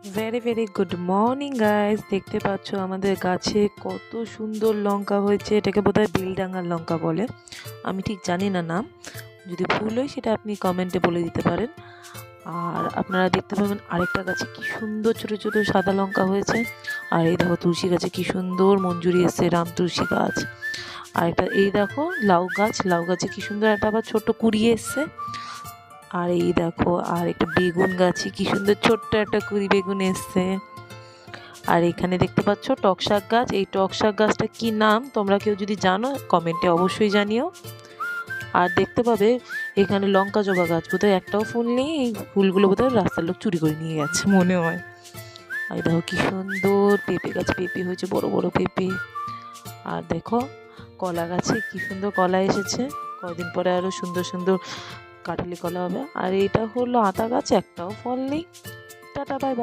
Very very good morning guys. দেখতে পাচ্ছ আমাদের গাছে কত সুন্দর লঙ্কা হয়েছে। এটাকে বোধহয় বেলডাঙ্গার লঙ্কা বলে, আমি ঠিক জানি না নাম। যদি ভুল হয় সেটা আপনি কমেন্টে বলে দিতে পারেন। আর আপনারা দেখতে পাবেন আরেকটা গাছে কি সুন্দর ছোট ছোট সাদা লঙ্কা হয়েছে। আর এই দেখো তুলসী গাছে কি সুন্দর মঞ্জুরি এসছে, রাম তুলসী গাছ। আর একটা এই দেখো লাউ গাছ, লাউ গাছে কি সুন্দর একটা আবার ছোট্ট কুড়ি এসছে। আর এই দেখো আর একটা বেগুন গাছে কি সুন্দর ছোট্ট একটা কুড়ি বেগুন এসছে। আর এখানে দেখতে পাচ্ছ টক শাক গাছ। এই টক শাক গাছটা কি নাম তোমরা কেউ যদি জানো কমেন্টে অবশ্যই জানিও। আর দেখতে পাবে এখানে লঙ্কা জবা গাছ, বোধহয় একটাও ফুল নেই। এই ফুলগুলো বোধহয় রাস্তার লোক চুরি করে নিয়ে গেছে মনে হয়। আর দেখো কি সুন্দর পেঁপে গাছ, পেঁপে হয়েছে বড় বড় পেঁপে। আর দেখো কলা গাছে কি সুন্দর কলা এসেছে, কদিন পরে আরো সুন্দর সুন্দর কাঠালি কলা হবে। আর এটা হলো আতা গাছ, একটাও ফল নেই। Tata bye.